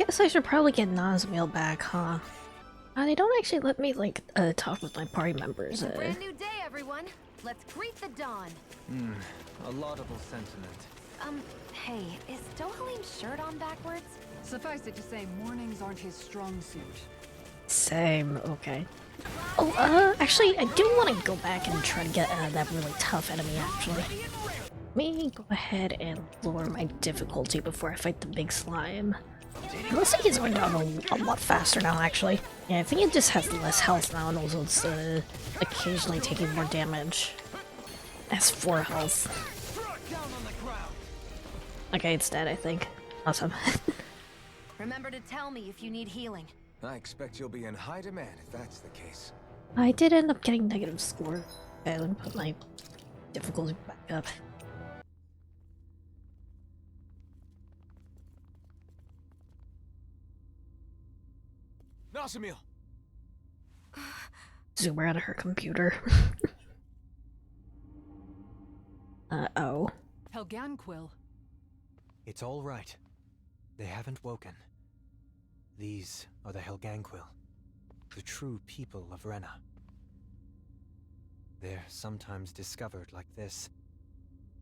guess I should probably get Nazmiel back, huh? They don't actually let me, like, talk with my party members. It's a brand new day, everyone. Let's greet the dawn. A laudable sentiment. Hey, is Dohalim's shirt on backwards? Suffice it to say, mornings aren't his strong suit. Same, okay. Oh, actually, I do want to go back and try to get that really tough enemy, actually. Let me go ahead and lower my difficulty before I fight the big slime. It looks like he's going down a lot faster now, actually. Yeah, I think it just has less health now, and also it's occasionally taking more damage. It has 4 health. Okay, it's dead, I think. Awesome. Remember to tell me if you need healing. I expect you'll be in high demand if that's the case. I did end up getting negative score. Okay, let me put my difficulty back up. Nazamiel! Zoom her out of her computer. Uh-oh. Helganquil. It's all right. They haven't woken. These are the Helganquil, the true people of Rena. They're sometimes discovered like this.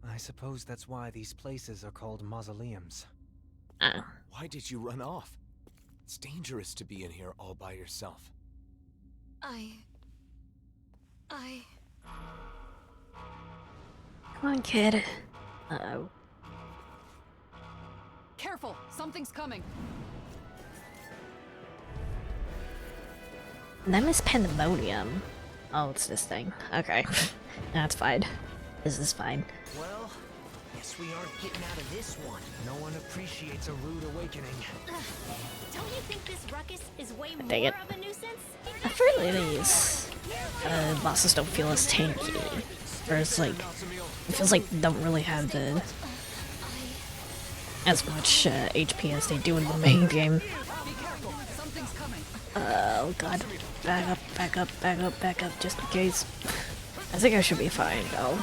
I suppose that's why these places are called mausoleums. Why did you run off? It's dangerous to be in here all by yourself. Come on, kid. Uh-oh. Careful! Something's coming! Nemesis Pandemonium. Oh, it's this thing. Okay. That's fine. This is fine. Well, guess we aren't getting out of this one. No one appreciates a rude awakening. Don't you think this ruckus is way more Dang it. of a nuisance? I feel like these bosses don't feel as tanky. Or it's like, it feels like they don't really have the as much HP as they do in the main game. Something's coming! Oh god. Back up, back up, back up, back up, just in case. I think I should be fine though.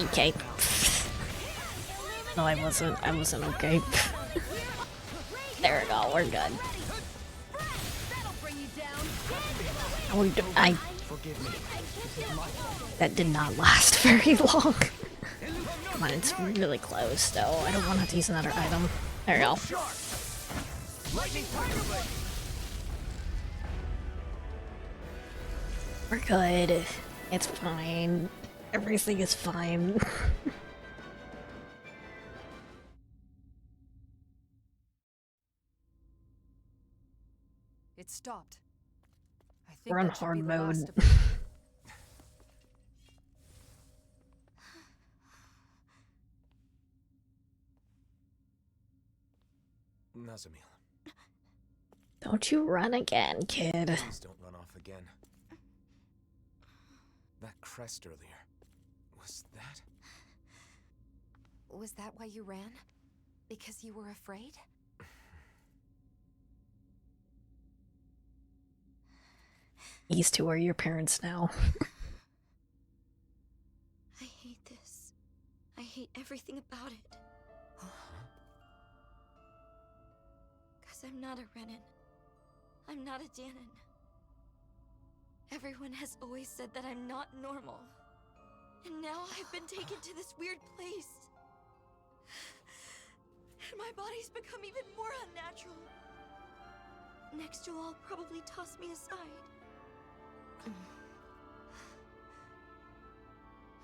Okay. No, I wasn't okay. There we go, we're good. That did not last very long. Come on, it's really close though. I don't want to have to use another item. There we go. We're good. It's fine. Everything is fine. It stopped. I think We're on that should hard be the mode. last of it. Nazamiel, Don't you run again, kid. please don't run off again. That crest earlier, was that? Was that why you ran? Because you were afraid? These two are your parents now. I hate this. I hate everything about it. Because I'm not a Renan. I'm not a Danon. Everyone has always said that I'm not normal. And now I've been taken to this weird place. And my body's become even more unnatural. Next you'll all probably toss me aside.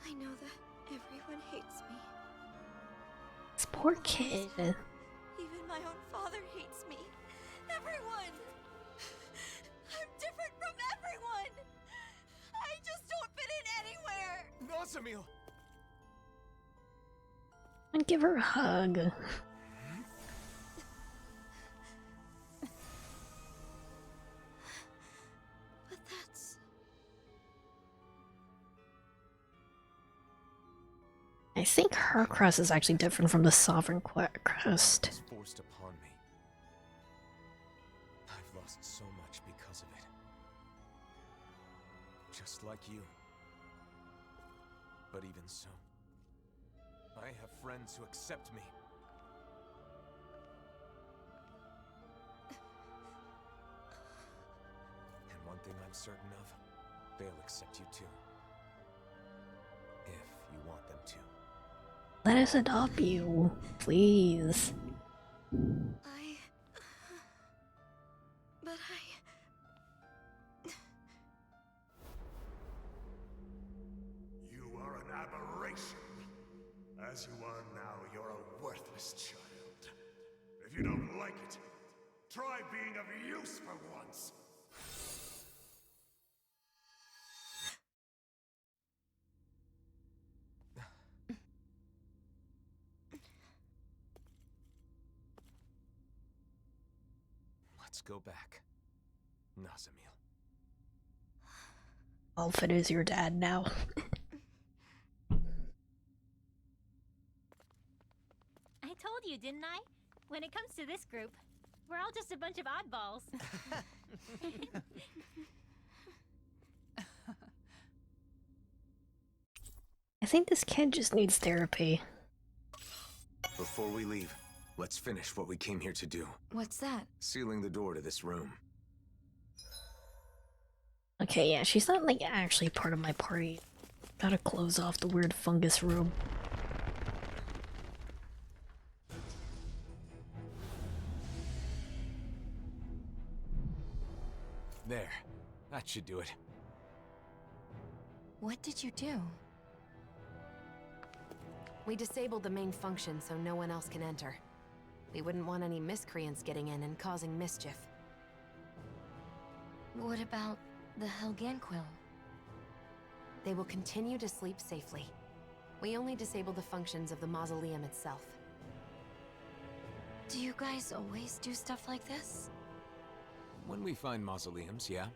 I know that everyone hates me. This poor kid. Even my own father hates me. Everyone! I'm different from everyone! I just don't fit in anywhere! Nazamiel! And give her a hug. But that's... I think her crest is actually different from the Sovereign crest. Was forced upon me. I've lost so much because of it. Just like you. But even so, I have friends who accept me. And one thing I'm certain of, they'll accept you too. If you want them to. Let us adopt you, please. But You are an aberration. As you are now, you're a worthless child. If you don't like it, try being of use for once. Let's go back. Nazamil. Alfred is your dad now. I told you, didn't I? When it comes to this group, we're all just a bunch of oddballs. I think this kid just needs therapy. Before we leave, let's finish what we came here to do. What's that? Sealing the door to this room. Okay, yeah, she's not like actually part of my party. Gotta close off the weird fungus room. There. That should do it. What did you do? We disabled the main function so no one else can enter. We wouldn't want any miscreants getting in and causing mischief. what about the Helganquil? They will continue to sleep safely. We only disable the functions of the mausoleum itself. Do you guys always do stuff like this? When we find mausoleums, yeah?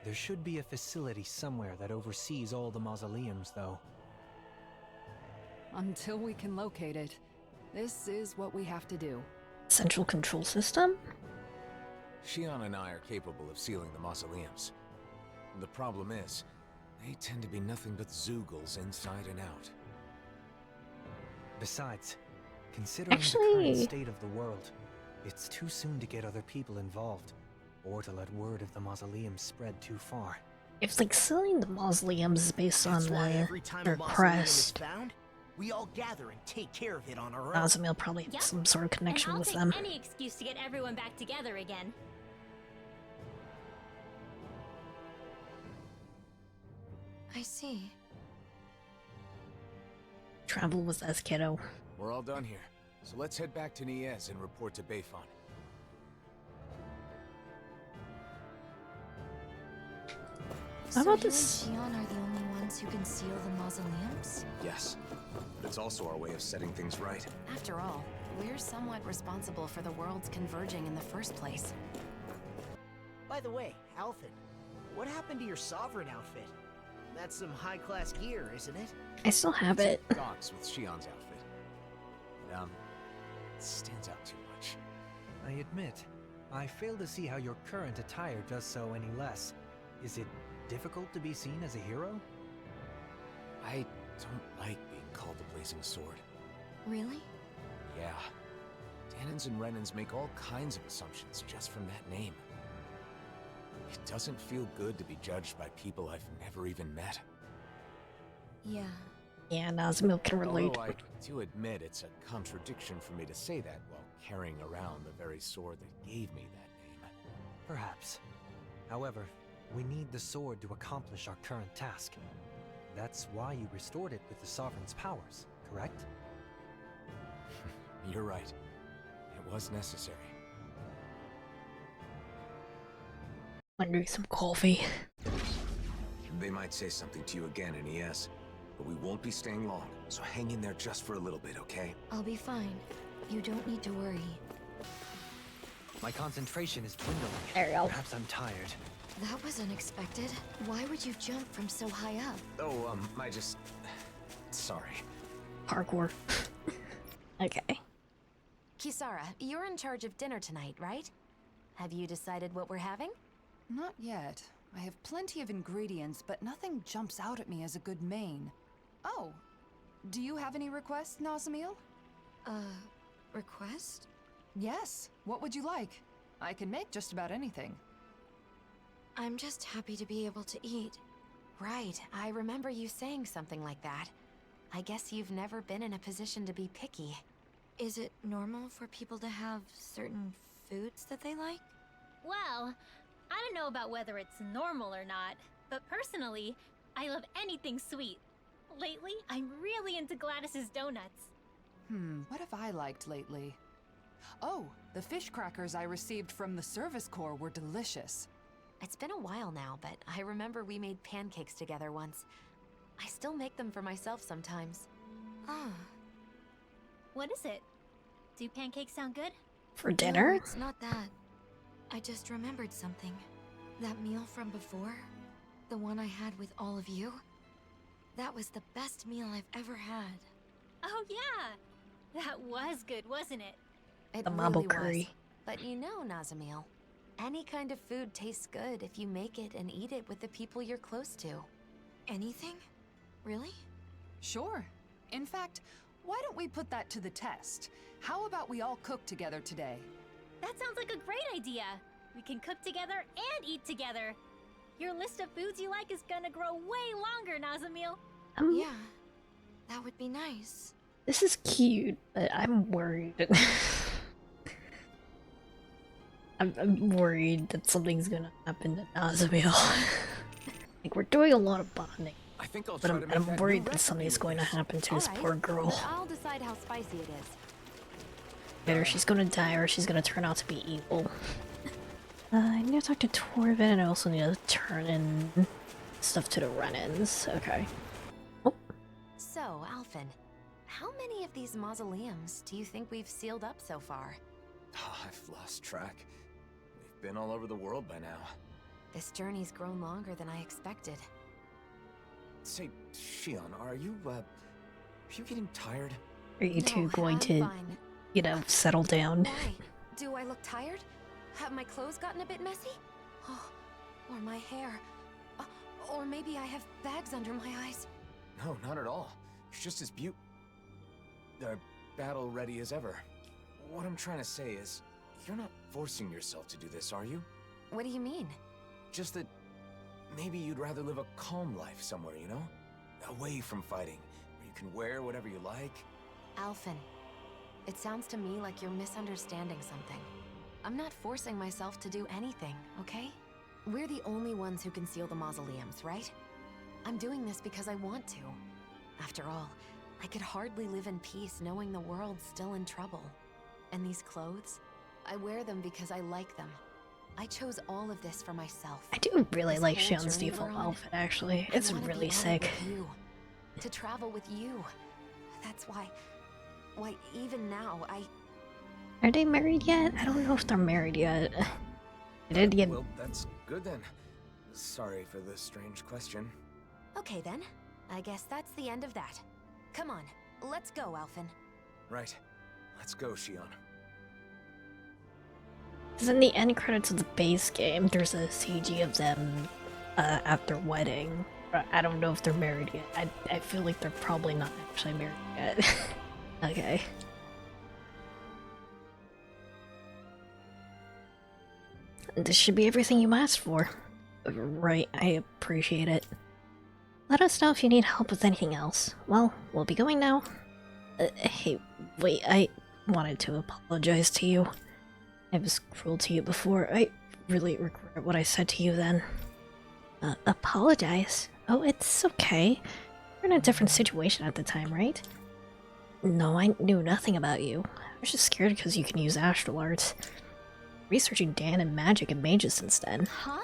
There should be a facility somewhere that oversees all the mausoleums, though. Until we can locate it, this is what we have to do. Central control system? Shion and I are capable of sealing the mausoleums. The problem is, they tend to be nothing but Zeugles inside and out. Besides, considering the Actually- current state of the world, it's too soon to get other people involved, or to let word of the mausoleum spread too far. If like selling the mausoleums is based on That's why every time their a mausoleum is crest, found, we all gather and take care of it on our own. Nazamil probably has Yep. some sort of connection and I'll with take them. any excuse to get everyone back together again. I see. Travel with us, kiddo. We're all done here, so let's head back to Niez and report to Bayfon. How about you this? and Shion are the only ones who can seal the mausoleums? Yes, but it's also our way of setting things right. After all, we're somewhat responsible for the worlds converging in the first place. By the way, Alfred, what happened to your Sovereign outfit? That's some high-class gear, isn't it? I still have it. Docks with Shion's outfit. But, it stands out too much. I admit, I fail to see how your current attire does so any less. Is it difficult to be seen as a hero? I don't like being called the Blazing Sword. Really? Yeah. Danins and Renans make all kinds of assumptions just from that name. It doesn't feel good to be judged by people I've never even met. Yeah. Yeah, Nazamil can relate. Although I do admit it's a contradiction for me to say that while carrying around the very sword that gave me that name. Perhaps. However, we need the sword to accomplish our current task. That's why you restored it with the Sovereign's powers, correct? You're right. It was necessary. Wondering some coffee. They might say something to you again in ES, but we won't be staying long, so hang in there just for a little bit, okay? I'll be fine. You don't need to worry. My concentration is dwindling. There you go. Perhaps I'm tired. That was unexpected. Why would you jump from so high up? Oh, I just... Sorry. Parkour. Okay. Kisara, you're in charge of dinner tonight, right? Have you decided what we're having? Not yet. I have plenty of ingredients, but nothing jumps out at me as a good main. Oh, Do you have any requests, Nazamil? Request? Yes. What would you like? I can make just about anything. I'm just happy to be able to eat. Right, I remember you saying something like that. I guess you've never been in a position to be picky. Is it normal for people to have certain foods that they like? Well, I don't know about whether it's normal or not, but personally, I love anything sweet. Lately, I'm really into Gladys's donuts. What have I liked lately? Oh, the fish crackers I received from the Service Corps were delicious. It's been a while now, but I remember we made pancakes together once. I still make them for myself sometimes. Ah. What is it? Do pancakes sound good? For dinner? No, it's not that. I just remembered something. That meal from before, the one I had with all of you, that was the best meal I've ever had. Oh yeah! That was good, wasn't it? It The really marble was. curry. But you know, Nazamil, any kind of food tastes good if you make it and eat it with the people you're close to. Anything? Really? Sure. In fact, why don't we put that to the test? How about we all cook together today? That sounds like a great idea! We can cook together and eat together! Your list of foods you like is gonna grow way longer, Nazamil! Yeah. That would be nice. This is cute, but I'm worried. I'm worried that something's gonna happen to Nazamil. Like, we're doing a lot of bonding, I think I'll but try to make I'm that worried new that something's recipe going to with this. happen to this Alright, poor girl. but I'll decide how spicy it is. Either she's gonna die or she's gonna turn out to be evil. I need to talk to Torvin, and I also need to turn in stuff to the run-ins. Okay. So, Alphen, how many of these mausoleums do you think we've sealed up so far? Oh, I've lost track. We've been all over the world by now. This journey's grown longer than I expected. Say, Shion, are you getting tired? Are you two No, going I'm to, fine. you know, settle down? Why? Do I look tired? Have my clothes gotten a bit messy? Oh, or my hair. Or maybe I have bags under my eyes. No, not at all. You're just as battle ready as ever. What I'm trying to say is, you're not forcing yourself to do this, are you? What do you mean? Just that maybe you'd rather live a calm life somewhere, you know? Away from fighting, where you can wear whatever you like. Alphen, it sounds to me like you're misunderstanding something. I'm not forcing myself to do anything, okay? We're the only ones who can seal the mausoleums, right? I'm doing this because I want to. After all, I could hardly live in peace knowing the world's still in trouble. And these clothes? I wear them because I like them. I chose all of this for myself. I do really This like whole Shion's journey default we're on, outfit, actually. I It's wanna be really on it sick. with you. To travel with you. That's why... Why, even now, Are they married yet? I don't know if they're married yet. I did get... Well, that's good then. Sorry for the strange question. Okay then. I guess that's the end of that. Come on, let's go, Alphen. Right. Let's go, Shion. Because in the end credits of the base game, there's a CG of them at their wedding. But I don't know if they're married yet. I feel like they're probably not actually married yet. Okay. This should be everything you asked for. Right, I appreciate it. Let us know if you need help with anything else. Well, we'll be going now. Hey, wait, I wanted to apologize to you. I was cruel to you before. I really regret what I said to you then. Apologize? Oh, it's okay. We're in a different situation at the time, right? No, I knew nothing about you. I was just scared because you can use astral arts. Researching Dan and magic and mages since then. Huh?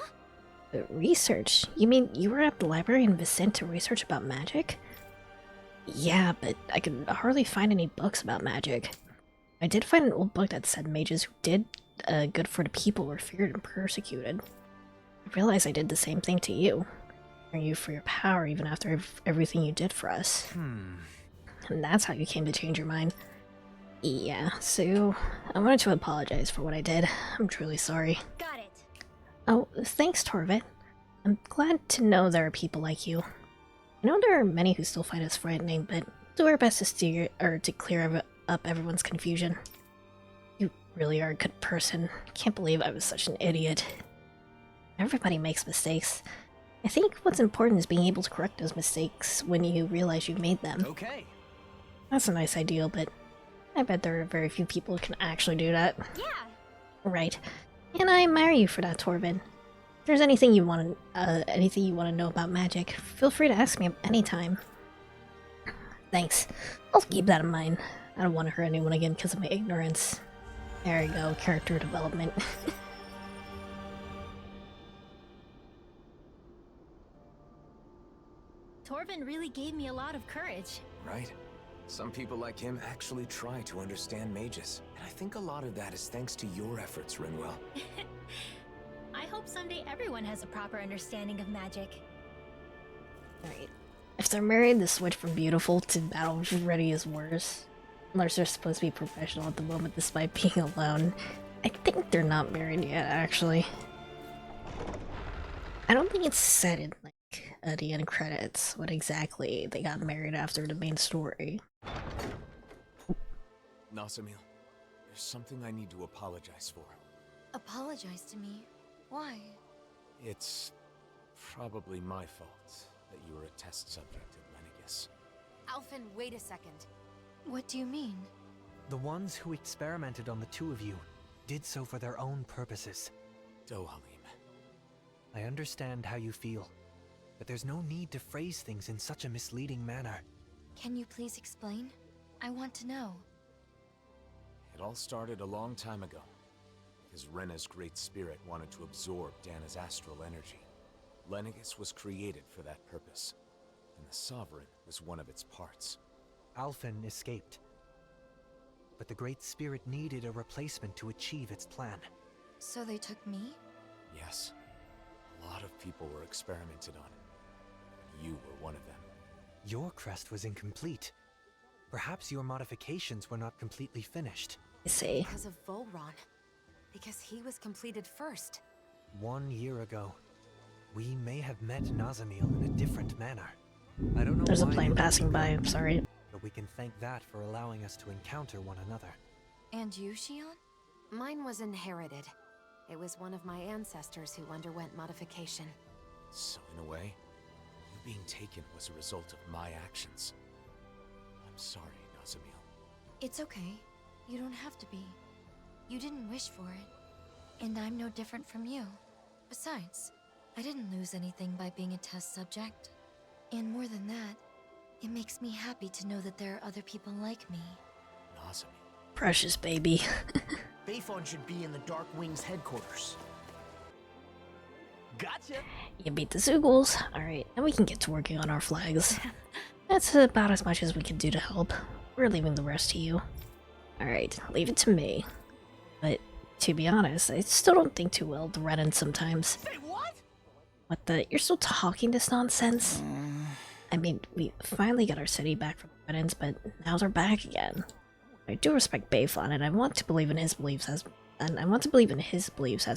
Research? You mean you were at the library in Vicente to research about magic? Yeah, but I could hardly find any books about magic. I did find an old book that said mages who did good for the people were feared and persecuted. I realized I did the same thing to you. Fearing you for your power even after everything you did for us. And that's how you came to change your mind. Yeah, so I wanted to apologize for what I did. I'm truly sorry. Got it. Oh, thanks, Torvin. I'm glad to know there are people like you. I know there are many who still find us frightening, but do our best to steer or to clear up everyone's confusion. You really are a good person. Can't believe I was such an idiot. Everybody makes mistakes. I think what's important is being able to correct those mistakes when you realize you've made them. Okay. That's a nice ideal, but I bet there are very few people who can actually do that. Yeah. Right. And I admire you for that, Torvin. If there's anything you want to know about magic, feel free to ask me anytime. Thanks. I'll keep that in mind. I don't want to hurt anyone again because of my ignorance. There you go, character development. Torvin really gave me a lot of courage. Right? Some people like him actually try to understand mages. And I think a lot of that is thanks to your efforts, Rinwell. I hope someday everyone has a proper understanding of magic. Alright. If they're married, the switch from beautiful to battle ready is worse. Unless they're supposed to be professional at the moment despite being alone. I think they're not married yet, actually. I don't think it's said in, like, the end credits what exactly they got married after the main story. Nasamil, there's something I need to apologize for. Apologize to me? Why? It's probably my fault that you were a test subject at Lenegis. Alphen, wait a second. What do you mean? The ones who experimented on the two of you did so for their own purposes. Dohalim. I understand how you feel, but there's no need to phrase things in such a misleading manner. Can you please explain? I want to know. It all started a long time ago, because Rena's great spirit wanted to absorb Dana's astral energy. Lenegis was created for that purpose, and the Sovereign was one of its parts. Alphen escaped, but the Great Spirit needed a replacement to achieve its plan. So they took me? Yes. A lot of people were experimented on. You were one of them. Your crest was incomplete. Perhaps your modifications were not completely finished. I see. Because of Volron. Because he was completed first. 1 year ago, we may have met Nazamil in a different manner. I don't know There's a why plane they passing by, let I'm you sorry. go, but we can thank that for allowing us to encounter one another. And you, Shion? Mine was inherited. It was one of my ancestors who underwent modification. So in a way, you being taken was a result of my actions. I'm sorry, Nazamil. It's okay. You don't have to be. You didn't wish for it. And I'm no different from you. Besides, I didn't lose anything by being a test subject. And more than that, it makes me happy to know that there are other people like me. Nazamil. Precious baby. Bayfon should be in the Dark Wings headquarters. Gotcha! You beat the Zoogles. Alright, now we can get to working on our flags. That's about as much as we can do to help. We're leaving the rest to you. Alright, leave it to me. But, to be honest, I still don't think too well of the Renan sometimes. Say what? What the? You're still talking this nonsense? I mean, we finally got our city back from the Renans, but now they're back again. I do respect Bayfon, and I want to believe in his beliefs as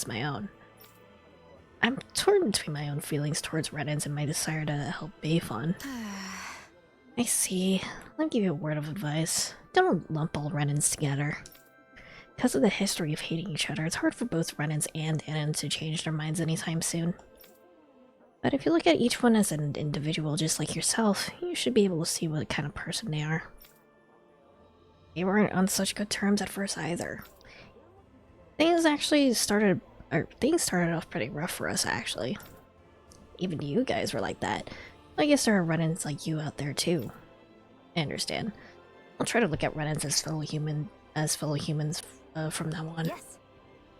my own. I'm torn between my own feelings towards Renans and my desire to help Bayfon. I see. Let me give you a word of advice. Don't lump all Renans together. Because of the history of hating each other, it's hard for both Renans and Danans to change their minds anytime soon. But if you look at each one as an individual just like yourself, you should be able to see what kind of person they are. They weren't on such good terms at first either. Things started off pretty rough for us, actually. Even you guys were like that. I guess there are Renans like you out there too. I understand. I'll try to look at Renans as fellow humans from now on. Yes.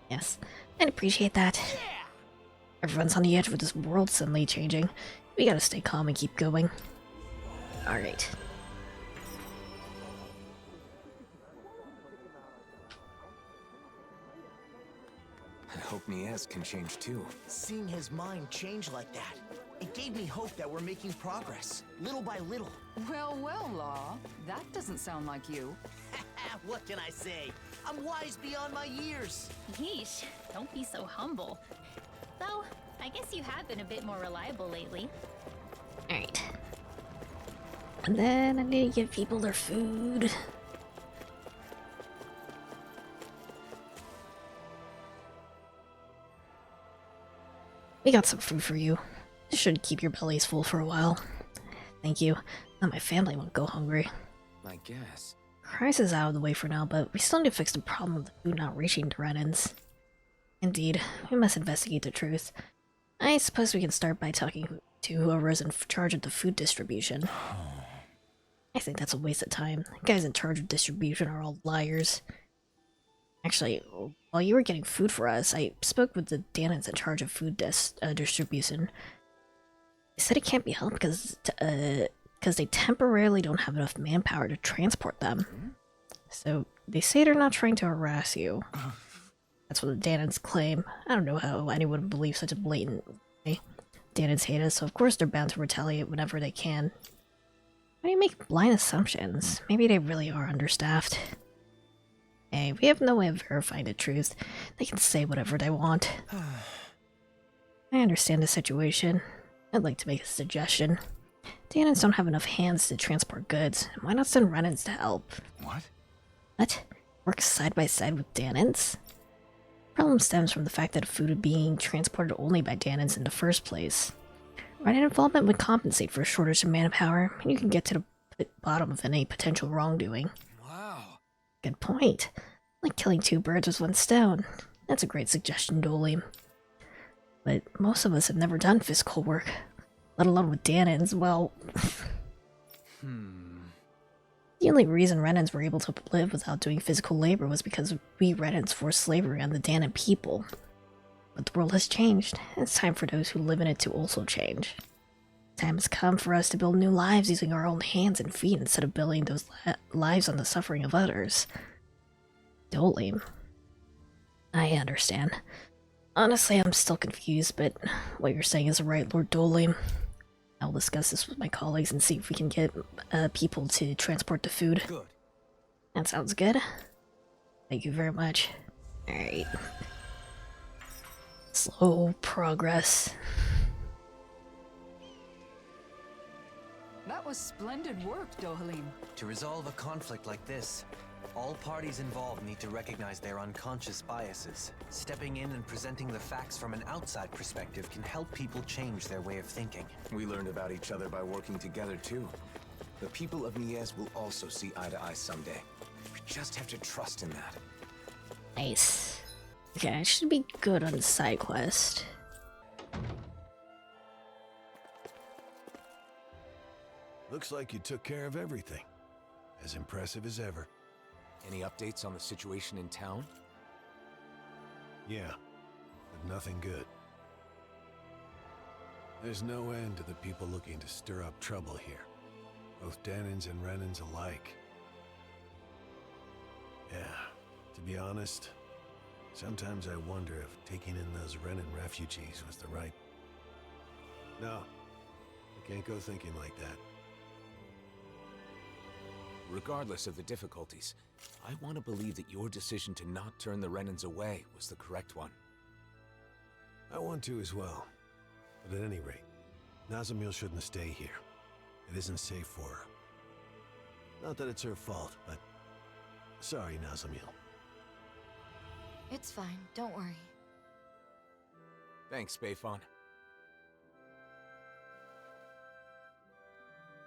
Yes, I'd appreciate that. Everyone's on the edge with this world suddenly changing. We gotta stay calm and keep going. Alright. I hope Niaz can change too. Seeing his mind change like that, it gave me hope that we're making progress, little by little. Well, well, Law. That doesn't sound like you. What can I say? I'm wise beyond my years. Yeesh, don't be so humble. Though, I guess you have been a bit more reliable lately. Alright. And then I need to give people their food. We got some food for you. This should keep your bellies full for a while. Thank you. Now my family won't go hungry. I guess. Crisis is out of the way for now, but we still need to fix the problem of the food not reaching the Renans. Indeed, we must investigate the truth. I suppose we can start by talking to whoever is in charge of the food distribution. I think that's a waste of time. The guys in charge of distribution are all liars. Actually, while you were getting food for us, I spoke with the Danans in charge of food distribution. They said it can't be helped because they temporarily don't have enough manpower to transport them. So they say they're not trying to harass you. That's what the Danans claim. I don't know how anyone would believe such a blatant lie. Danans hate us, so of course they're bound to retaliate whenever they can. Why do you make blind assumptions? Maybe they really are understaffed. Hey, we have no way of verifying the truth. They can say whatever they want. I understand the situation. I'd like to make a suggestion. Danans don't have enough hands to transport goods. Why not send Renans to help? What? What? Work side by side with Danans? The problem stems from the fact that food is being transported only by Danans in the first place. Renan involvement would compensate for a shortage of manpower, and you can get to the bottom of any potential wrongdoing. Wow. Good point. Like killing two birds with one stone. That's a great suggestion, Dolly. But most of us have never done physical work, let alone with Danans. Well, the only reason Renans were able to live without doing physical labor was because we Renans forced slavery on the Danan people. But the world has changed, and it's time for those who live in it to also change. Time has come for us to build new lives using our own hands and feet instead of building those lives on the suffering of others. Dolim. I understand. Honestly, I'm still confused, but what you're saying is right, Lord Dolim. I'll discuss this with my colleagues and see if we can get people to transport the food. Good. That sounds good. Thank you very much. Alright. Slow progress. That was splendid work, Dohalim. To resolve a conflict like this, all parties involved need to recognize their unconscious biases. Stepping in and presenting the facts from an outside perspective can help people change their way of thinking. We learned about each other by working together too. The people of Niez will also see eye to eye someday. We just have to trust in that. Nice. Okay, I should be good on the side quest. Looks like you took care of everything. As impressive as ever. Any updates on the situation in town? Yeah, but nothing good. There's no end to the people looking to stir up trouble here. Both Danans and Renans alike. Yeah, to be honest, sometimes I wonder if taking in those Renan refugees was the right... No, I can't go thinking like that. Regardless of the difficulties, I want to believe that your decision to not turn the Renans away was the correct one. I want to as well. But at any rate, Nazamil shouldn't stay here. It isn't safe for her. Not that it's her fault, but... Sorry, Nazamil. It's fine, don't worry. Thanks, Bayfon.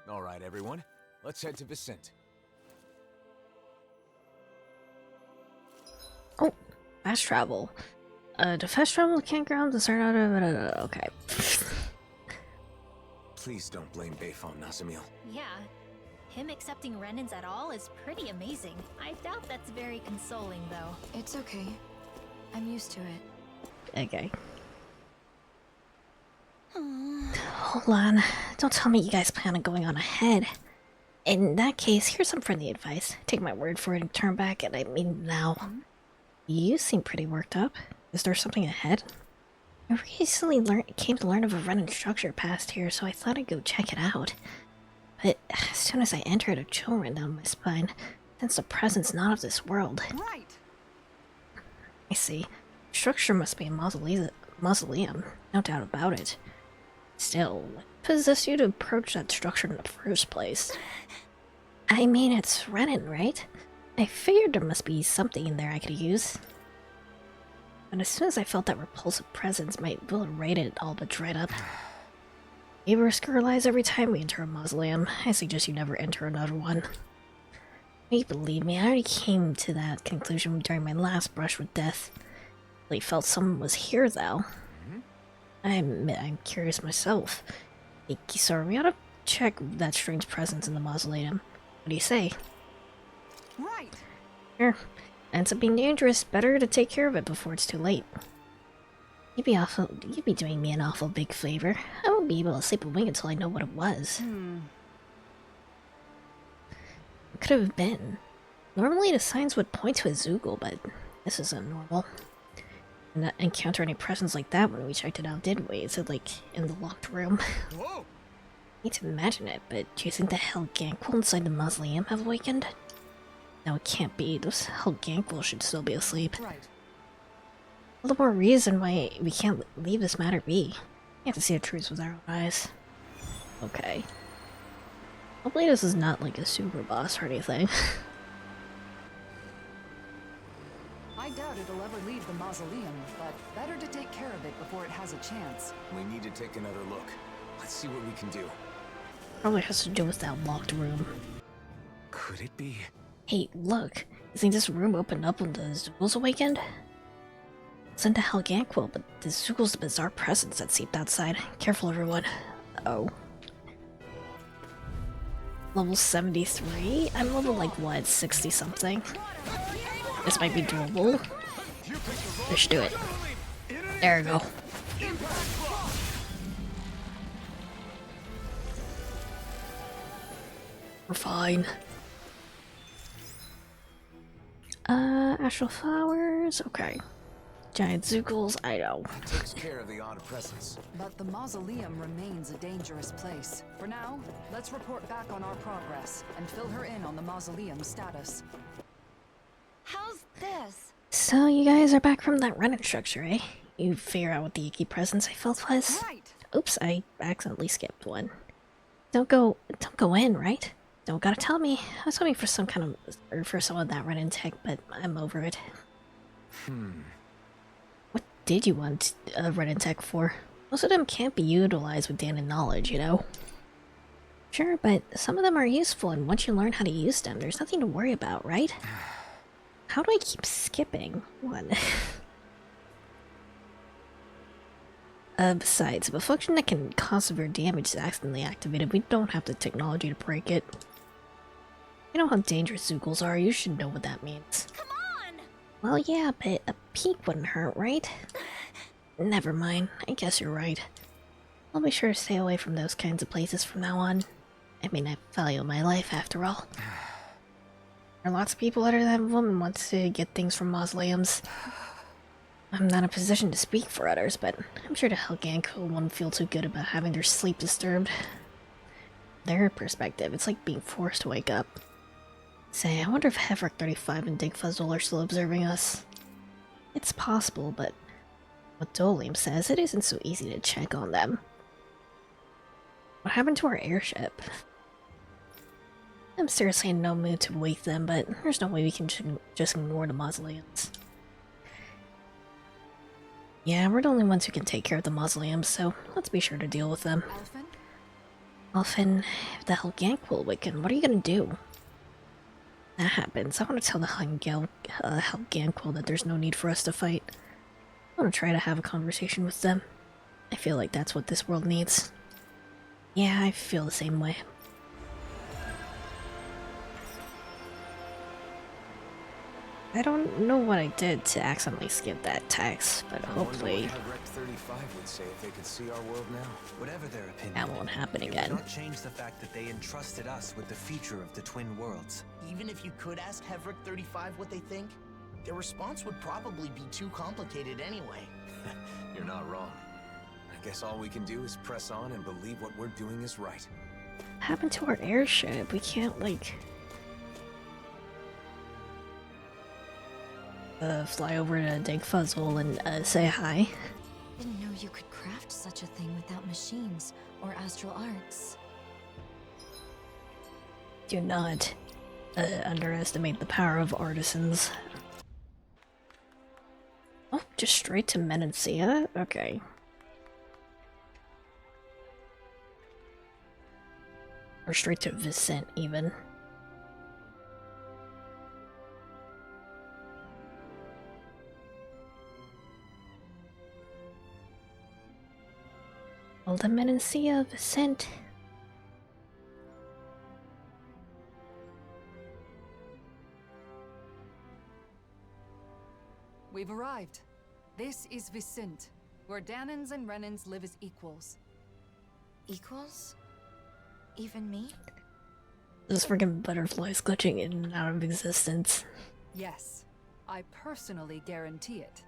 Alright, everyone. Let's head to Vicente. Oh, fast travel. The fast travel campground to start out of... Okay. Please don't blame Bayfon, Nazamil. Yeah. Him accepting Renans at all is pretty amazing. I doubt that's very consoling, though. It's okay. I'm used to it. Okay. Hold on. Don't tell me you guys plan on going on ahead. In that case, here's some friendly advice. Take my word for it and turn back, and I mean now. You seem pretty worked up. Is there something ahead? I recently came to learn of a Renan structure past here, so I thought I'd go check it out. But as soon as I entered, a chill ran down my spine. Sensed a presence not of this world. Right. I see. Structure must be a mausoleum, no doubt about it. Still, possessed you to approach that structure in the first place? I mean, it's Renan, right? I figured there must be something in there I could use. But as soon as I felt that repulsive presence, my will rated all but dried up. We risk our lives every time we enter a mausoleum. I suggest you never enter another one. Believe me, I already came to that conclusion during my last brush with death. I felt someone was here, though. I admit I'm curious myself. Hey, Kisara, we ought to check that strange presence in the mausoleum. What do you say? Right. Sure. Ends up being dangerous. Better to take care of it before it's too late. You'd be doing me an awful big favor. I won't be able to sleep a wink until I know what it was. What could it have been? Normally the signs would point to a Zoogle, but this isn't normal. Did not encounter any presence like that when we checked it out, did we? Is it like in the locked room? Whoa! Need to imagine it, but do you think the Hell Ganquil inside the mausoleum have awakened? No, it can't be. Those Hell Ganquil should still be asleep. Right. All the more reason why we can't leave this matter be. We have to see the truth with our own eyes. Okay. Hopefully this is not like a super boss or anything. I doubt it'll ever leave the mausoleum, but better to take care of it before it has a chance. We need to take another look. Let's see what we can do. Probably has to do with that locked room. Could it be? Hey, look. You think this room opened up when the Zoogles awakened? It's into Hell Ganquil, but the Zoogle's the bizarre presence that seeped outside. Careful, everyone. Oh. Level 73? I'm level like, what, 60 something? This might be doable. Let's do it. There we go. We're fine. Astral flowers, okay. Giant Zoogles, I know. Takes care of the odd presence. But the mausoleum remains a dangerous place. For now, let's report back on our progress and fill her in on the mausoleum's status. How's this? So you guys are back from that Renan structure, eh? You figure out what the icky presence I felt was? Right. Oops, I accidentally skipped one. Don't go in, right? Don't gotta tell me. I was hoping for some kind of, for some of that Renan tech, but I'm over it. What did you want Renan tech for? Most of them can't be utilized with Danon knowledge, you know? Sure, but some of them are useful, and once you learn how to use them, there's nothing to worry about, right? How do I keep skipping? One. Besides, if a function that can cause severe damage is accidentally activated, we don't have the technology to break it. You know how dangerous Zoogles are, you should know what that means. Come on! Well, yeah, but a peek wouldn't hurt, right? Never mind, I guess you're right. I'll be sure to stay away from those kinds of places from now on. I mean, I value my life after all. There are lots of people other than women want to get things from mausoleums. I'm not in a position to speak for others, but I'm sure the Hell Ganquil won't feel too good about having their sleep disturbed. Their perspective, it's like being forced to wake up. Say, I wonder if Hevric 35 and Digfuzzle are still observing us. It's possible, but what Dolium says, it isn't so easy to check on them. What happened to our airship? I'm seriously in no mood to wake them, but there's no way we can just ignore the mausoleums. Yeah, we're the only ones who can take care of the mausoleums, so let's be sure to deal with them. Alphen, if the Hell Ganquil awaken, what are you gonna do? That happens, I want to tell the Hell Ganquil that there's no need for us to fight. I want to try to have a conversation with them. I feel like that's what this world needs. Yeah, I feel the same way. I don't know what I did to accidentally skip that text, but hopefully Hevric 35 would say if they could see our world now. Whatever their opinion, that won't happen it again. would not change the fact that they entrusted us with the future of the Twin Worlds. Even if you could ask Hevric 35 what they think, their response would probably be too complicated anyway. You're not wrong. I guess all we can do is press on and believe what we're doing is right. What happened to our airship? We can't, like... fly over to Digfuzzle and say hi. Didn't know you could craft such a thing without machines or astral arts. Do not underestimate the power of artisans. Oh, just straight to Menancia? Okay. Or straight to Vicent, even. Well, the Menancia, Vicent. We've arrived. This is Vicent, where Danans and Renans live as equals. Equals? Even me? Those friggin' butterflies glitching in and out of existence. Yes, I personally guarantee it.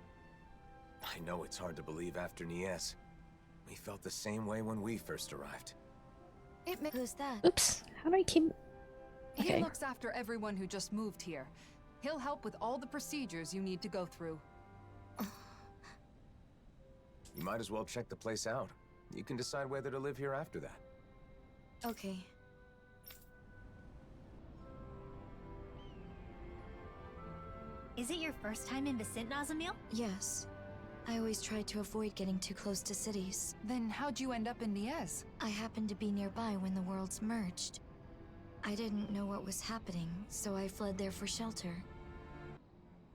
I know it's hard to believe after Nies. We felt the same way when we first arrived. Who's that? Oops, how do I keep... He Okay. looks after everyone who just moved here. He'll help with all the procedures you need to go through. You might as well check the place out. You can decide whether to live here after that. Okay. Is it your first time in Vicent, Nazamil? Yes. I always tried to avoid getting too close to cities. Then how'd you end up in Nies? I happened to be nearby when the worlds merged. I didn't know what was happening, so I fled there for shelter.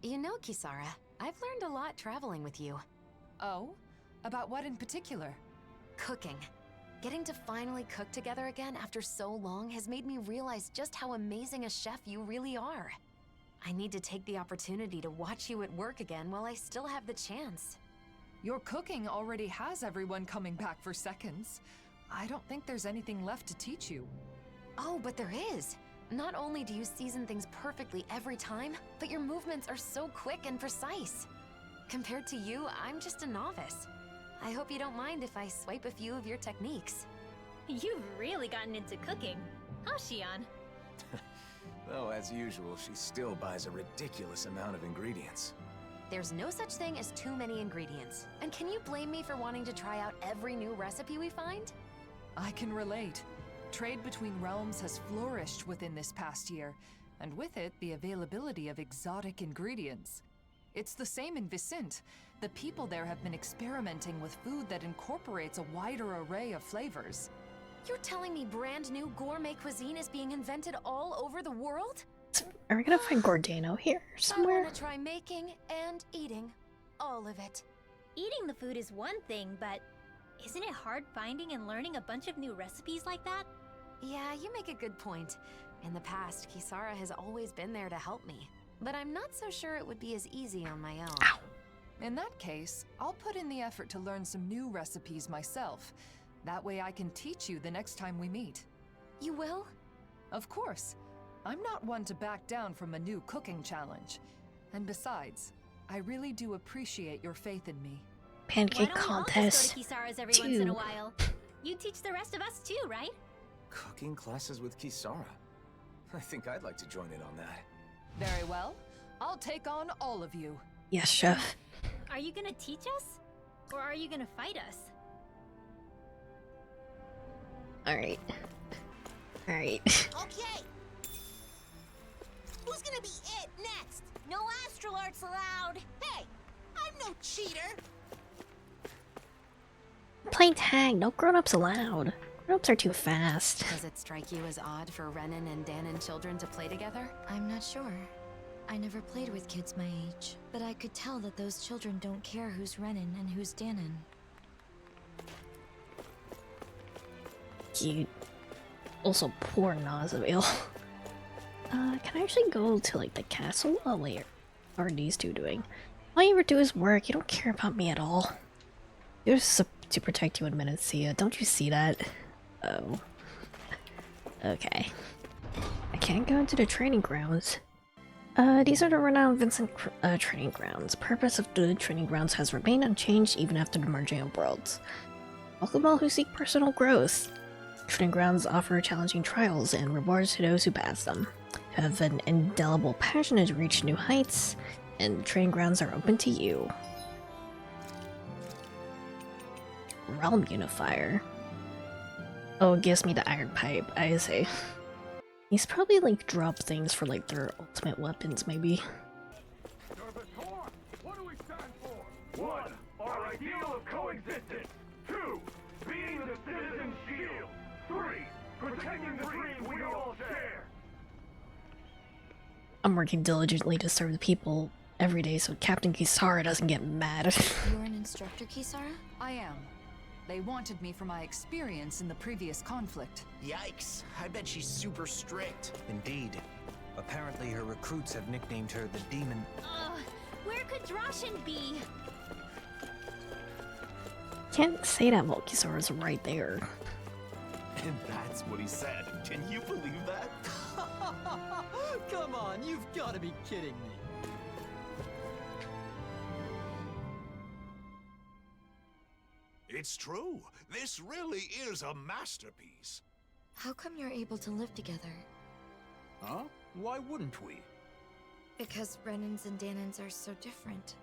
You know, Kisara, I've learned a lot traveling with you. Oh? About what in particular? Cooking. Getting to finally cook together again after so long has made me realize just how amazing a chef you really are. I need to take the opportunity to watch you at work again while I still have the chance. Your cooking already has everyone coming back for seconds. I don't think there's anything left to teach you. Oh, but there is! Not only do you season things perfectly every time, but your movements are so quick and precise. Compared to you, I'm just a novice. I hope you don't mind if I swipe a few of your techniques. You've really gotten into cooking, huh, Shion? Though, as usual, she still buys a ridiculous amount of ingredients. There's no such thing as too many ingredients. And can you blame me for wanting to try out every new recipe we find? I can relate. Trade between realms has flourished within this past year, and with it, the availability of exotic ingredients. It's the same in Vicent. The people there have been experimenting with food that incorporates a wider array of flavors. You're telling me brand new gourmet cuisine is being invented all over the world? Are we gonna find Gordano here I somewhere? want to try making and eating all of it. Eating the food is one thing, but isn't it hard finding and learning a bunch of new recipes like that? Yeah, you make a good point. In the past, Kisara has always been there to help me. But I'm not so sure it would be as easy on my own. Ow. In that case, I'll put in the effort to learn some new recipes myself. That way I can teach you the next time we meet. You will? Of course. I'm not one to back down from a new cooking challenge. And besides, I really do appreciate your faith in me. Why Pancake don't we all contest. just go to Kisara's every once in a 2. while? You teach the rest of us too, right? Cooking classes with Kisara? I think I'd like to join in on that. Very well. I'll take on all of you. Yes, chef. Are you gonna teach us? Or are you gonna fight us? Alright. Alright. Okay! Who's gonna be it next? No astral arts allowed! Hey! I'm no cheater! Playing tag, no grown-ups allowed. Grown-ups are too fast. Does it strike you as odd for Renan and Danan children to play together? I'm not sure. I never played with kids my age, but I could tell that those children don't care who's Renan and who's Danan. Cute. Also, poor Nazaville. Can I actually go to, like, the castle? Oh, wait. What are these two doing? All you ever do is work. You don't care about me at all. You're to protect you in Menancia. Don't you see that? Oh. Okay. I can't go into the training grounds. These are the renowned Vincent training grounds. Purpose of the training grounds has remained unchanged even after the merging of worlds. Welcome all who seek personal growth. Training grounds offer challenging trials and rewards to those who pass them. Who have an indelible passion to reach new heights, and training grounds are open to you. Realm Unifier. Oh, it gives me the Iron Pipe, I see. He's probably like drop things for like their ultimate weapons, maybe. What do we stand for? 1. Our ideal of coexistence. 2. Being the citizen's shield. 3. Protecting the dream we all share. I'm working diligently to serve the people every day so Captain Kisara doesn't get mad. You're an instructor, Kisara? I am. They wanted me for my experience in the previous conflict. Yikes, I bet she's super strict. Indeed. Apparently her recruits have nicknamed her the Demon. Where could Droshin be? Can't say that while Kisara's right there. And that's what he said. Can you believe that? Come on, you've got to be kidding me. It's true. This really is a masterpiece. How come you're able to live together? Huh? Why wouldn't we? Because Renans and Danans are so different.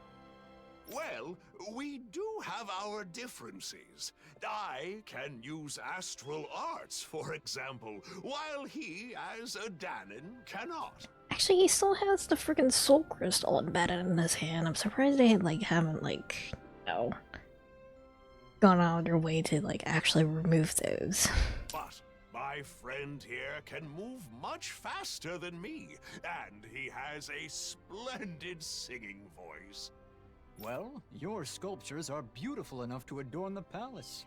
Well, we do have our differences. I can use astral arts, for example, while he, as a Danan, cannot. Actually, he still has the freaking soul crystal embedded in his hand. I'm surprised they like haven't like, you know, gone out of their way to like actually remove those. But my friend here can move much faster than me, and he has a splendid singing voice. Well, your sculptures are beautiful enough to adorn the palace.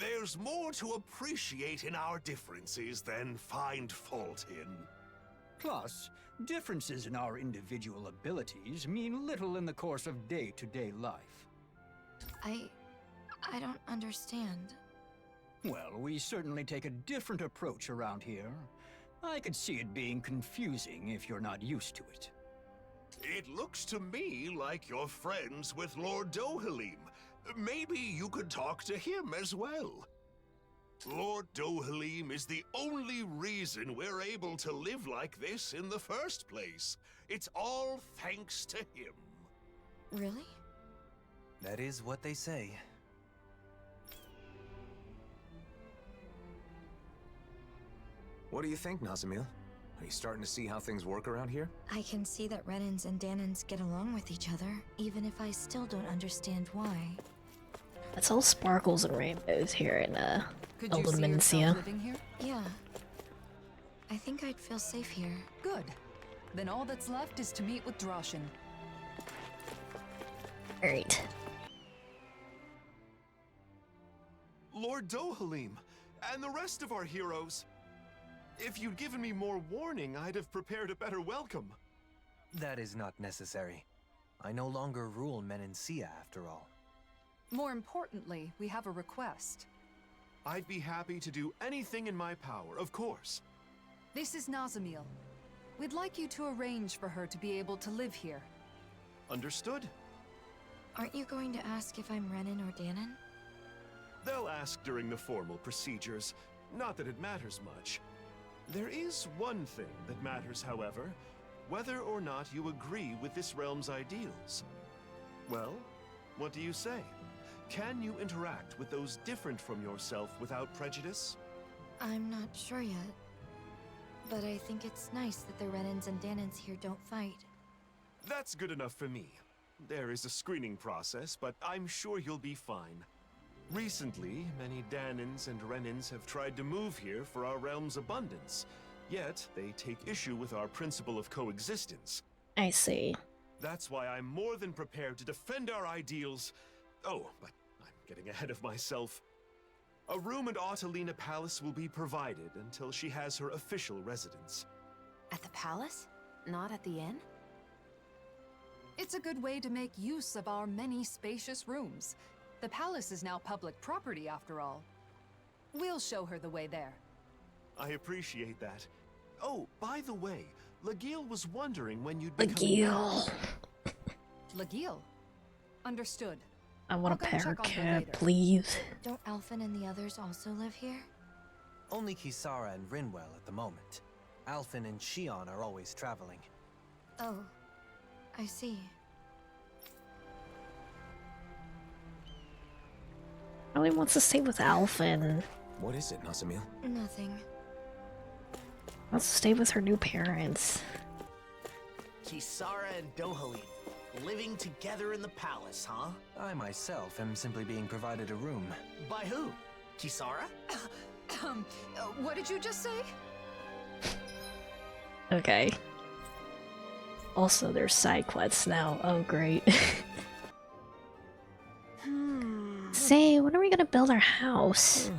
There's more to appreciate in our differences than find fault in. Plus, differences in our individual abilities mean little in the course of day-to-day life. I don't understand. Well, we certainly take a different approach around here. I could see it being confusing if you're not used to it. It looks to me like you're friends with Lord Dohalim. Maybe you could talk to him as well. Lord Dohalim is the only reason we're able to live like this in the first place. It's all thanks to him. Really? That is what they say. What do you think, Nazamil? Are you starting to see how things work around here? I can see that Renans and Danans get along with each other, even if I still don't understand why. It's all sparkles and rainbows here in Could you see yourself Eldomencia. living here? Yeah. I think I'd feel safe here. Good. Then all that's left is to meet with Droshin. Alright. Lord Dohalim, and the rest of our heroes. If you'd given me more warning, I'd have prepared a better welcome. That is not necessary. I no longer rule Menancia after all. More importantly, we have a request. I'd be happy to do anything in my power, of course. This is Nazamil. We'd like you to arrange for her to be able to live here. Understood? Aren't you going to ask if I'm Renan or Danan? They'll ask during the formal procedures. Not that it matters much. There is one thing that matters, however. Whether or not you agree with this realm's ideals. Well, what do you say? Can you interact with those different from yourself without prejudice? I'm not sure yet. But I think it's nice that the Renans and Danans here don't fight. That's good enough for me. There is a screening process, but I'm sure you'll be fine. Recently, many Danans and Renans have tried to move here for our realm's abundance, yet they take issue with our principle of coexistence. I see. That's why I'm more than prepared to defend our ideals. Oh, but I'm getting ahead of myself. A room at Autalina Palace will be provided until she has her official residence. At the palace? Not at the inn? It's a good way to make use of our many spacious rooms. The palace is now public property, after all. We'll show her the way there. I appreciate that. Oh, by the way, Lagiel was wondering when you'd be Lagiel. Lagiel. Understood. I want a I'll go check on her parakeet, later. please. Don't Alphen and the others also live here? Only Kisara and Rinwell at the moment. Alphen and Shion are always traveling. Oh, I see. probably wants to stay with Alphen. What is it, Nasamil? Nothing. Wants to stay with her new parents. Kisara and Dohalim, living together in the palace, huh? I myself am simply being provided a room. By who? Kisara? What did you just say? Okay. Also, there's side quests now. Oh, great. Say, when are we gonna build our house?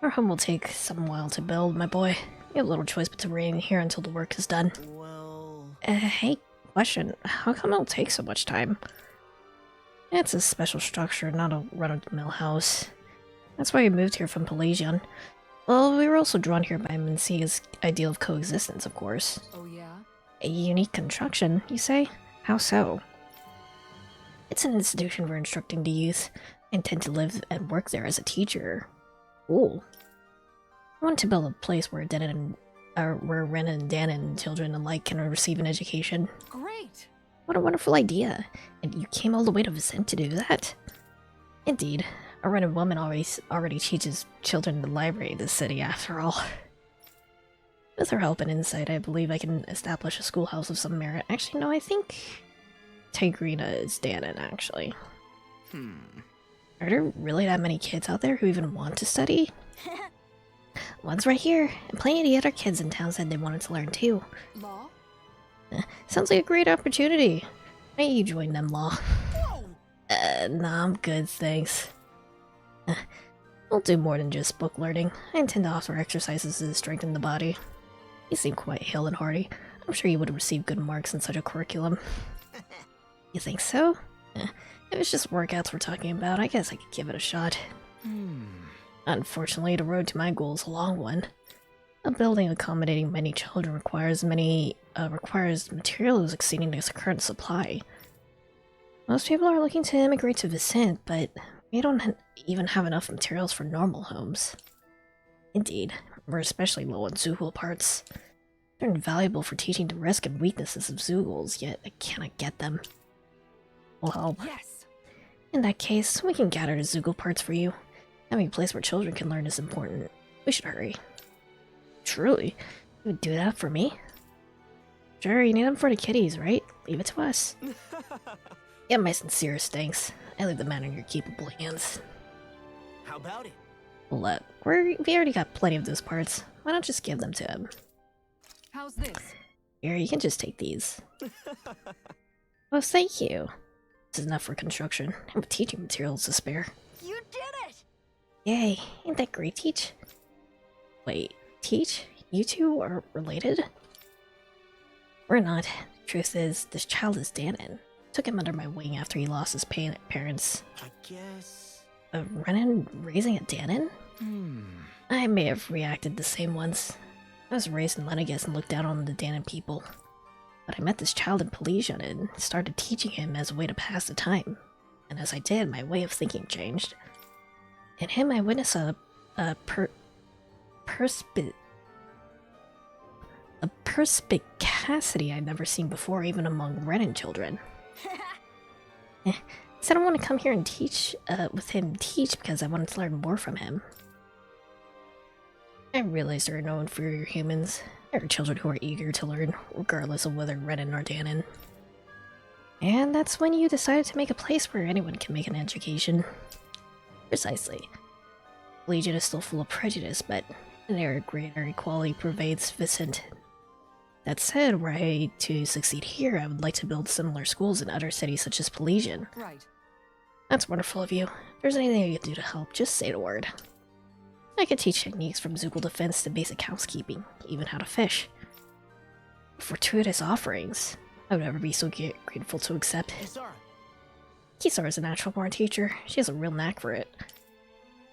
Our home will take some while to build, my boy. You have little choice but to remain here until the work is done. Well... Hey, question. How come it'll take so much time? It's a special structure, not a run-of-the-mill house. That's why we moved here from Pelagion. Well, we were also drawn here by Mencia's ideal of coexistence, of course. Oh yeah? A unique construction, you say? How so? It's an institution for instructing the youth. I intend to live and work there as a teacher. Cool. I want to build a place where where Ren and Danon children alike can receive an education. Great! What a wonderful idea. And you came all the way to Vicent to do that? Indeed. A Renan woman already teaches children in the library of this city, after all. With her help and insight, I believe I can establish a schoolhouse of some merit. Actually, no, I think Tigrina is Danon, actually. Are there really that many kids out there who even want to study? One's right here, and plenty of the other kids in town said they wanted to learn too. Law? Sounds like a great opportunity. Why don't you join them, Law? Nah, I'm good, thanks. I'll do more than just book learning. I intend to offer exercises to strengthen the body. You seem quite hale and hearty. I'm sure you would have received good marks in such a curriculum. You think so? If it's just workouts we're talking about, I guess I could give it a shot. Unfortunately, the road to my goal is a long one. A building accommodating many children requires materials exceeding the current supply. Most people are looking to immigrate to Vicent, but we don't even have enough materials for normal homes. Indeed, we're especially low on Zoogle parts. They're invaluable for teaching the risk and weaknesses of Zoogles, yet I cannot get them. Well, Yes! in that case, we can gather the Zoogle parts for you. Having a place where children can learn is important. We should hurry. Truly? You would do that for me? Sure, you need them for the kiddies, right? Leave it to us. Yeah, my sincerest thanks. I leave the matter in your capable hands. How about it? Well, we already got plenty of those parts. Why not just give them to him? How's this? Here, you can just take these. Oh, thank you. This is enough for construction, and with teaching materials to spare. You did it! Yay, ain't that great, Teach? Wait, Teach? You two are related? We're not. The truth is, this child is Danon. Took him under my wing after he lost his parents. I guess... Renan raising a Danon? I may have reacted the same once. I was raised in Lenegus and looked down on the Danon people. But I met this child in Pelagion and started teaching him as a way to pass the time. And as I did, my way of thinking changed. In him, I witnessed a perspicacity I'd never seen before, even among Renan children. Said I want to come here and teach because I wanted to learn more from him. I realized there are no inferior humans. There are children who are eager to learn, regardless of whether Renan or Danon. And that's when you decided to make a place where anyone can make an education. Precisely. Legion is still full of prejudice, but an air of greater equality pervades Vicent. That said, were I to succeed here, I would like to build similar schools in other cities such as Pelagion. Right. That's wonderful of you. If there's anything I can do to help, just say the word. I could teach techniques from Zoogle defense to basic housekeeping, even how to fish. Fortuitous offerings. I would never be so grateful to accept. Kisara is a natural-born teacher. She has a real knack for it.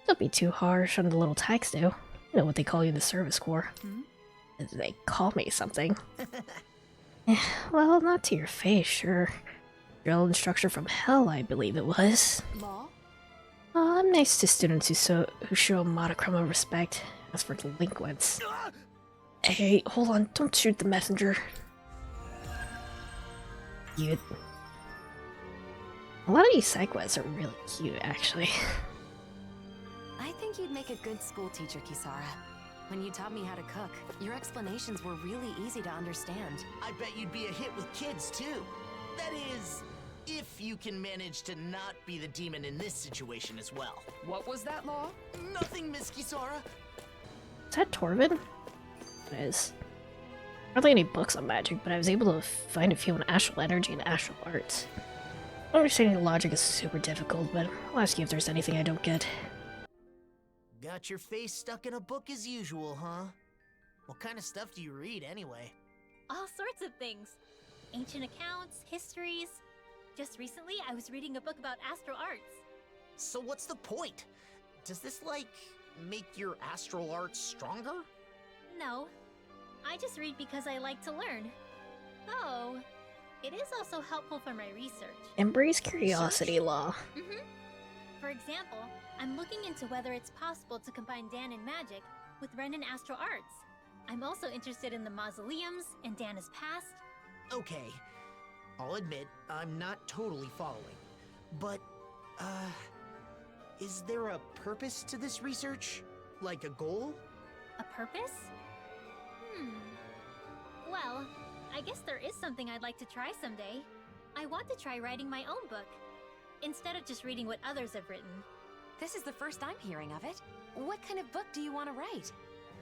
Don't be too harsh on the little tykes, though. You know what they call you in the service corps. They call me something. Well, not to your face, sure. Drill instructor from hell, I believe it was. Law? I'm nice to students who show a modicum of respect. As for delinquents... Hey, hold on, don't shoot the messenger. Cute. A lot of these side quests are really cute, actually. think you'd make a good school teacher, Kisara. When you taught me how to cook, your explanations were really easy to understand. I bet you'd be a hit with kids, too. That is, if you can manage to not be the demon in this situation as well. What was that, Law? Nothing, Miss Kisara. Is that Torvin? It is. Hardly any books on magic, but I was able to find a few on astral energy and astral arts. Understanding logic is super difficult, but I'll ask you if there's anything I don't get. Got your face stuck in a book as usual, huh? What kind of stuff do you read, anyway? All sorts of things. Ancient accounts, histories. Just recently, I was reading a book about astral arts. So what's the point? Does this, like, make your astral arts stronger? No, I just read because I like to learn. Oh, it is also helpful for my research. Embrace curiosity, Law. For example, I'm looking into whether it's possible to combine Danon magic with Renan astral arts. I'm also interested in the mausoleums and Dana's past. Okay, I'll admit, I'm not totally following. But, is there a purpose to this research? Like a goal? A purpose? Well, I guess there is something I'd like to try someday. I want to try writing my own book, instead of just reading what others have written. This is the first I'm hearing of it. What kind of book do you want to write?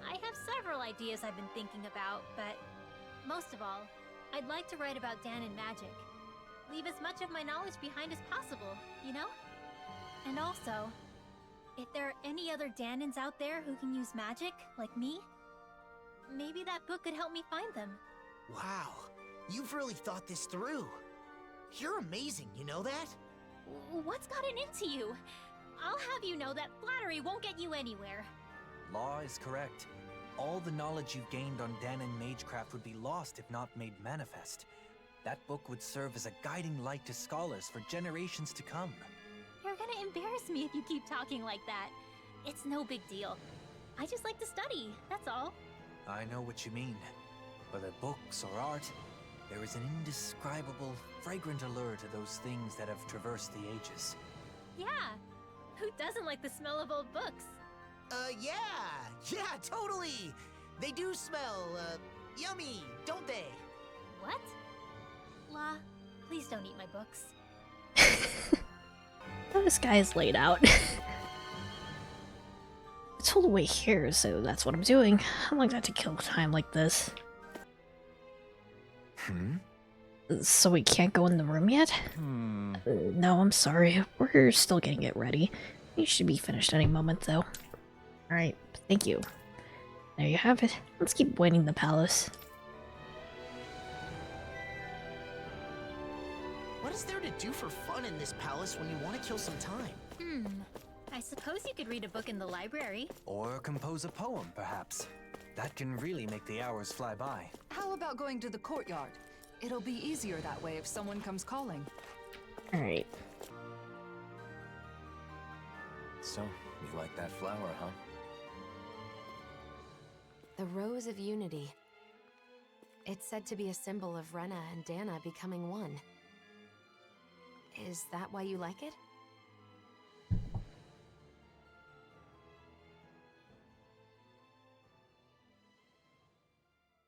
I have several ideas I've been thinking about, but most of all, I'd like to write about Danon magic. Leave as much of my knowledge behind as possible, you know? And also, if there are any other Danons out there who can use magic, like me, maybe that book could help me find them. Wow, you've really thought this through. You're amazing, you know that? What's gotten into you? I'll have you know that flattery won't get you anywhere. Law is correct. All the knowledge you've gained on Danon Magecraft would be lost if not made manifest. That book would serve as a guiding light to scholars for generations to come. You're gonna embarrass me if you keep talking like that. It's no big deal. I just like to study, that's all. I know what you mean. Whether books or art, there is an indescribable, fragrant allure to those things that have traversed the ages. Yeah, who doesn't like the smell of old books? Yeah, totally! They do smell, yummy, don't they? What? La, please don't eat my books. This guy is laid out. It's all the way here, so that's what I'm doing. I don't like that to kill time like this. So we can't go in the room yet? No, I'm sorry. We're still getting it ready. You should be finished any moment, though. Alright, thank you. There you have it. Let's keep waiting the palace. What is there to do for fun in this palace when you want to kill some time? I suppose you could read a book in the library. Or compose a poem, perhaps. That can really make the hours fly by. How about going to the courtyard? It'll be easier that way if someone comes calling. Alright. So, you like that flower, huh? The Rose of Unity. It's said to be a symbol of Rena and Dana becoming one. Is that why you like it?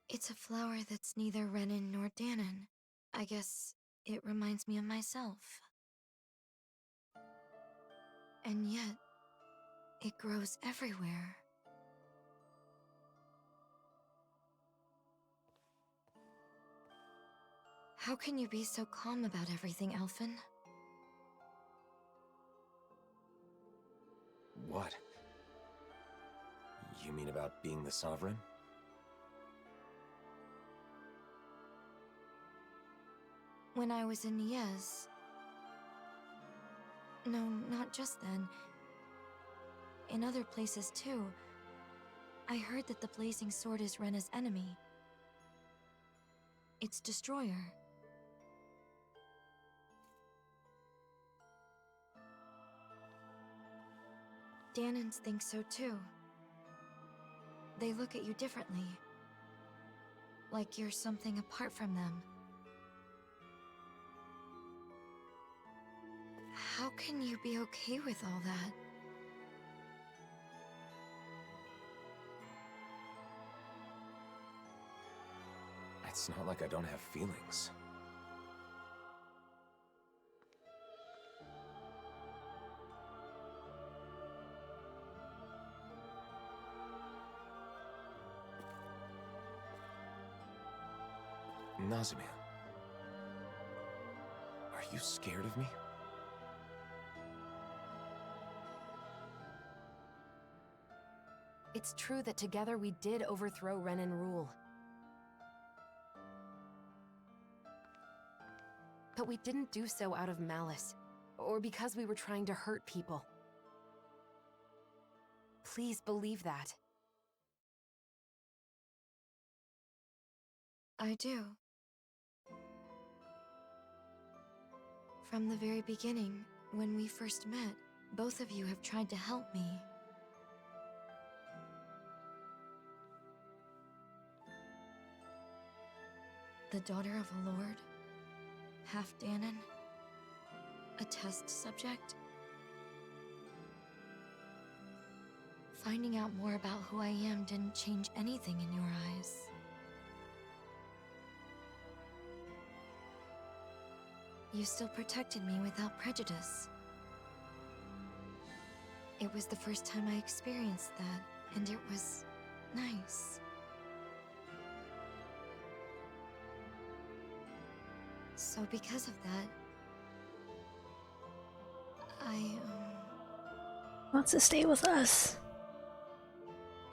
It's a flower that's neither Renan nor Danon. I guess it reminds me of myself. And yet, it grows everywhere. How can you be so calm about everything, Elfin? What? You mean about being the Sovereign? When I was in Niez... No, not just then. In other places too. I heard that the Blazing Sword is Rena's enemy. Its destroyer. Danons think so too. They look at you differently. Like you're something apart from them. How can you be okay with all that? It's not like I don't have feelings. Nazamiel, are you scared of me? It's true that together we did overthrow Renan rule. But we didn't do so out of malice, or because we were trying to hurt people. Please believe that. I do. From the very beginning, when we first met, both of you have tried to help me. The daughter of a lord, half Dahnan, a test subject. Finding out more about who I am didn't change anything in your eyes. You still protected me without prejudice. It was the first time I experienced that, and it was nice. So because of that, Wants to stay with us.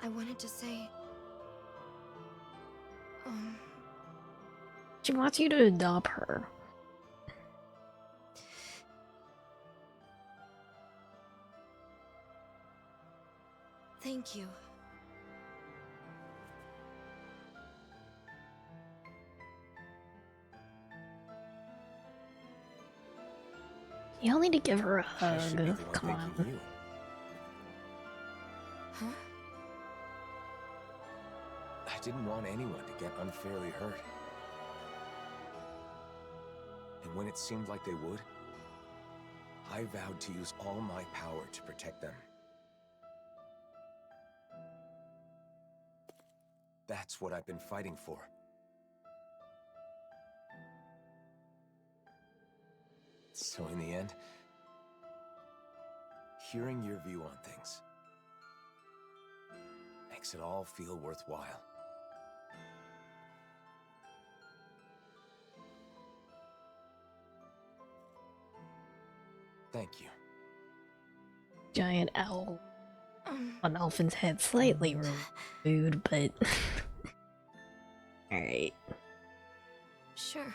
I wanted to say, She wants you to adopt her. thank you. Y'all need to give her a I should be the hug. one Come on. thanking you. Huh? I didn't want anyone to get unfairly hurt. And when it seemed like they would, I vowed to use all my power to protect them. That's what I've been fighting for. So in the end, hearing your view on things makes it all feel worthwhile. Thank you. Giant owl on Alphen's head. Slightly rude, but... Alright. Sure.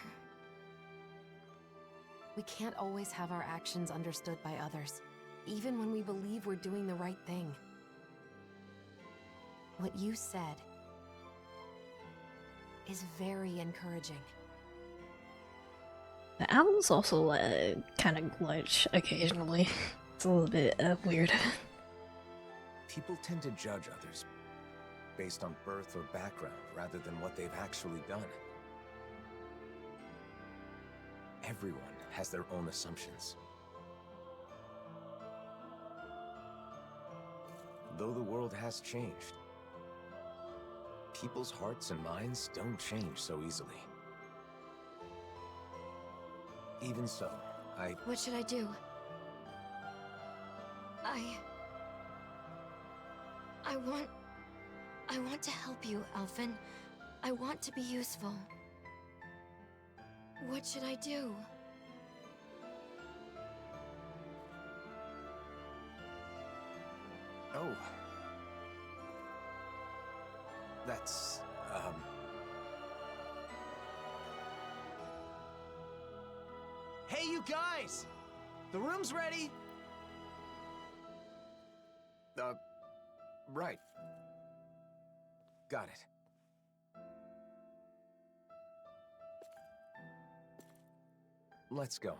We can't always have our actions understood by others, even when we believe we're doing the right thing. What you said is very encouraging. The owls also kind of glitch occasionally. It's a little bit weird. People tend to judge others based on birth or background rather than what they've actually done. Everyone has their own assumptions. Though the world has changed, people's hearts and minds don't change so easily. Even so, What should I do? I want to help you, Alphen. I want to be useful. What should I do? Oh. That's, Hey, you guys! The room's ready! right. Got it. Let's go.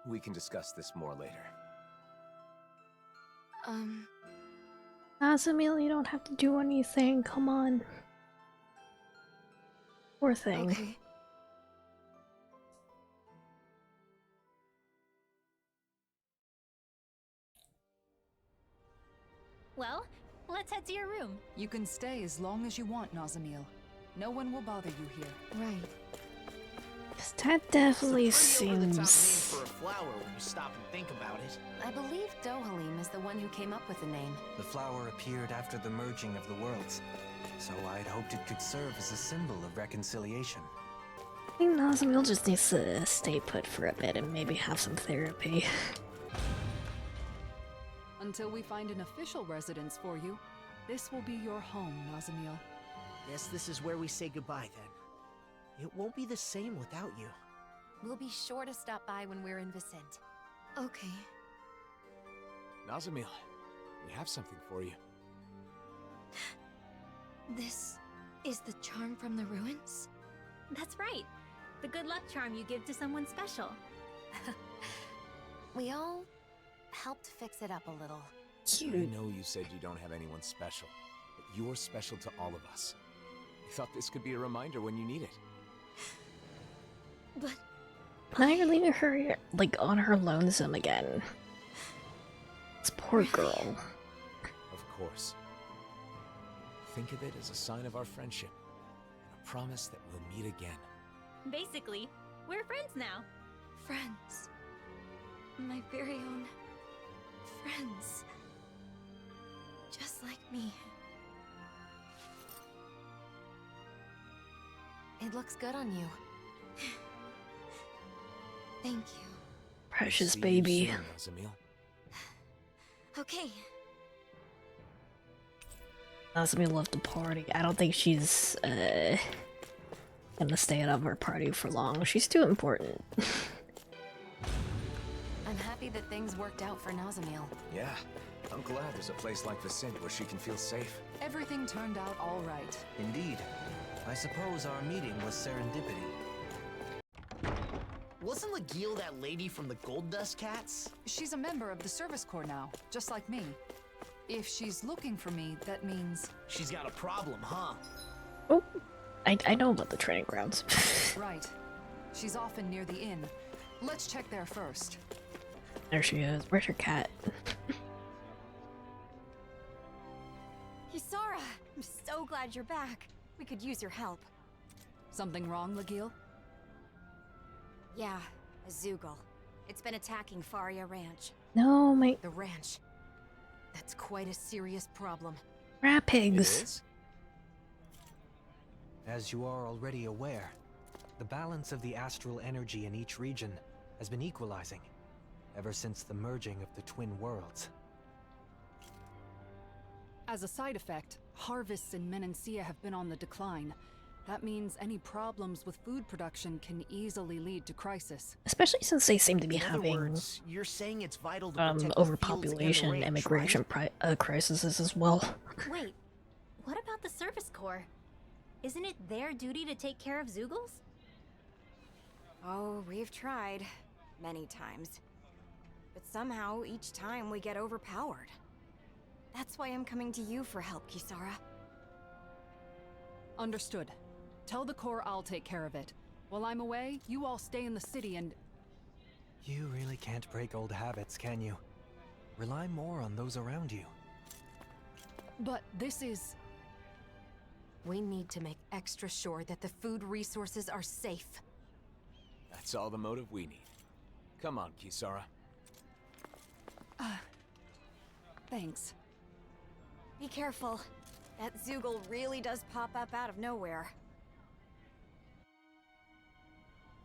We can discuss this more later. Nazamiel, you don't have to do anything. Come on. Poor thing. Okay. Well, let's head to your room. You can stay as long as you want, Nazamiel. No one will bother you here. Right. 'Cause that definitely It's a pretty over-the-top name seems... for a flower when you stop and think about it. I believe Dohalim is the one who came up with the name. The flower appeared after the merging of the worlds, so I'd hoped it could serve as a symbol of reconciliation. I think Nazamil just needs to stay put for a bit and maybe have some therapy. Until we find an official residence for you, this will be your home, Nazamil. Guess this is where we say goodbye then. It won't be the same without you. We'll be sure to stop by when we're in Vicent. Okay. Nazamil, we have something for you. This is the charm from the ruins? That's right. The good luck charm you give to someone special. We all helped fix it up a little. I know you said you don't have anyone special, but you're special to all of us. We thought this could be a reminder when you need it. But Now you're leaving her, like, on her lonesome again. This poor girl. Of course. Think of it as a sign of our friendship, and a promise that we'll meet again. Basically, we're friends now. friends. My very own friends. Just like me. It looks good on you. Thank you. Precious See you baby. soon, Nazamil. Okay. Nazami left the party. I don't think she's gonna stay out of our party for long. She's too important. I'm happy that things worked out for Nazamil. Yeah, I'm glad there's a place like Vicent where she can feel safe. Everything turned out all right. Indeed. I suppose our meeting was serendipity. Wasn't Lagiel that lady from the Gold Dust Cats? She's a member of the Service Corps now, just like me. If she's looking for me, that means... She's got a problem, huh? Oh, I know about the training grounds. Right. She's often near the inn. Let's check there first. There she is. Where's her cat? Kisara! I'm so glad you're back. We could use your help. Something wrong, Lagiel? Yeah, a Zoogle. It's been attacking Faria Ranch. No, my The ranch. That's quite a serious problem. rat It pigs. is? As you are already aware, the balance of the astral energy in each region has been equalizing ever since the merging of the twin worlds. As a side effect, harvests in Menancia have been on the decline. That means any problems with food production can easily lead to crisis. Especially since they seem to be In other having words, you're saying it's vital to protect the fields and overpopulation the and range, immigration crises as well. Wait, what about the Service Corps? Isn't it their duty to take care of Zoogles? Oh, we've tried. Many times. But somehow, each time we get overpowered. That's why I'm coming to you for help, Kisara. Understood. Tell the Corps I'll take care of it. While I'm away, you all stay in the city and... You really can't break old habits, can you? Rely more on those around you. But this is... We need to make extra sure that the food resources are safe. That's all the motive we need. Come on, Kisara. Thanks. Be careful. That Zoogle really does pop up out of nowhere.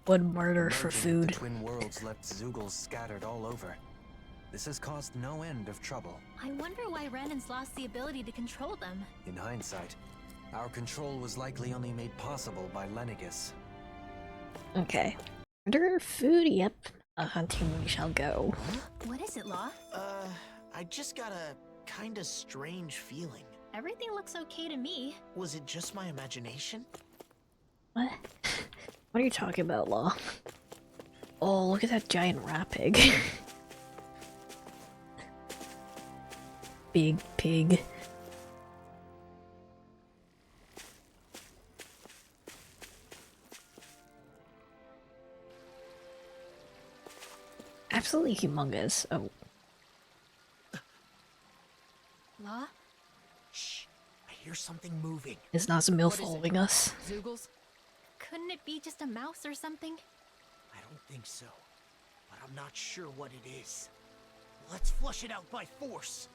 Would murder for Merging of food. The twin worlds left Zoogles scattered all over. This has caused no end of trouble. I wonder why Renan's lost the ability to control them. In hindsight, our control was likely only made possible by Lenegis. Okay. Murder food, yep. A hunting we shall go. What is it, Law? I just got a kinda strange feeling. Everything looks okay to me. Was it just my imagination? What? What are you talking about, Law? Oh, look at that giant rat pig. Big pig. Absolutely humongous. Oh, Law? Shh! I hear something moving. Is Nazamil What is it? following us? Zoogles? Couldn't it be just a mouse or something? I don't think so, but I'm not sure what it is. Let's flush it out by force.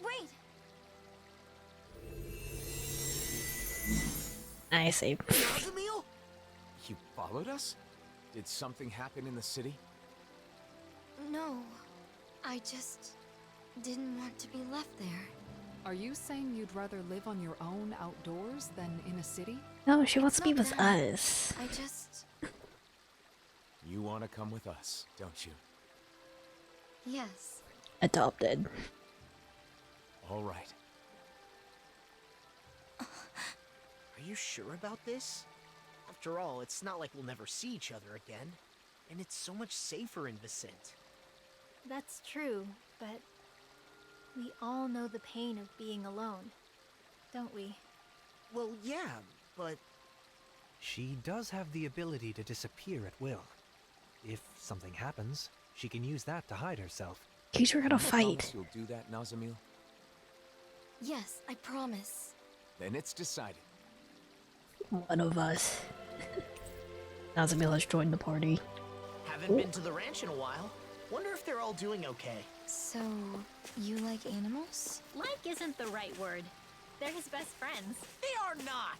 Wait! I see. Nazamil? You followed us? Did something happen in the city? No. I just didn't want to be left there. Are you saying you'd rather live on your own outdoors than in a city? No, she wants to be Not with that. us. I just... You want to come with us, don't you? Yes. Adopted. All right. Are you sure about this? After all, it's not like we'll never see each other again. And it's so much safer in Vicent. That's true, but we all know the pain of being alone, don't we? Well, yeah, but... She does have the ability to disappear at will. If something happens, she can use that to hide herself. These are gonna You promise fight. You'll do that, Nazamil? Yes, I promise. Then it's decided. One of us. Nazamil has joined the party. Haven't been to the ranch in a while. Wonder if they're all doing okay. So, you like animals? Like isn't the right word. They're his best friends. They are not!